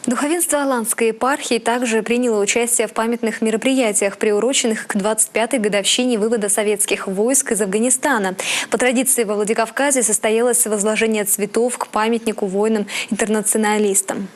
Духовенство Аланской епархии также приняло участие в памятных мероприятиях, приуроченных к 25-й годовщине вывода советских войск из Афганистана. По традиции во Владикавказе состоялось возложение цветов к памятнику воинам-интернационалистам.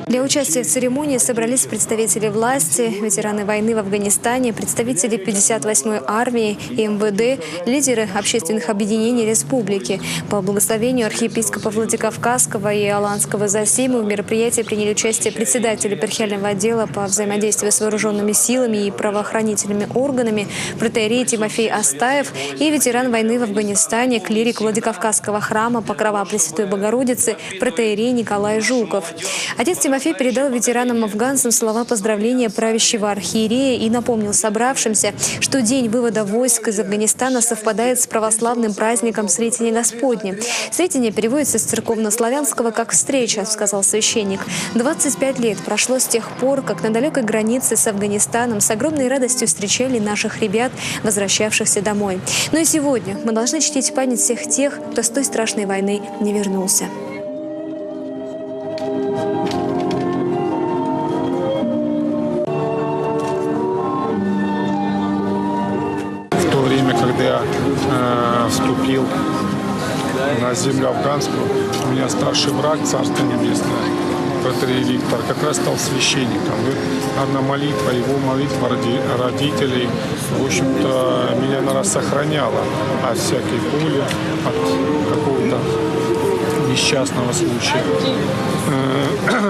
Для участия в церемонии собрались представители власти, ветераны войны в Афганистане, представители 58-й армии и МВД, лидеры общественных объединений республики. По благословению архиепископа Владикавказского и Аланского Зосимы в мероприятии приняли участие председатель епархиального отдела по взаимодействию с вооруженными силами и правоохранительными органами протоиерей Тимофей Астаев и ветеран войны в Афганистане, клирик Владикавказского храма Покрова Пресвятой Богородицы протоиерей Николай Жуков. Отец Тимофей передал ветеранам-афганцам слова поздравления правящего архиерея и напомнил собравшимся, что день вывода войск из Афганистана совпадает с православным праздником Сретения Господня. Сретение переводится с церковнославянского как «встреча», сказал священник. 25 лет прошло с тех пор, как на далекой границе с Афганистаном с огромной радостью встречали наших ребят, возвращавшихся домой. Но и сегодня мы должны чтить память всех тех, кто с той страшной войны не вернулся. Когда я вступил на землю афганскую, у меня старший брат, Царство Небесное, протоиерей Виктор, как раз стал священником. И одна молитва, его молитва родителей, в общем-то, меня, наверное, сохраняла от всякой боли, от какого-то несчастного случая.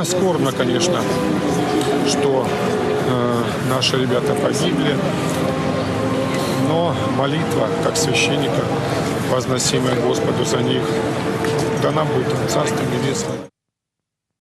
Скорбно, конечно, что наши ребята погибли. Но молитва, как священника, возносимая Господу за них, дана будет Царство Небесное.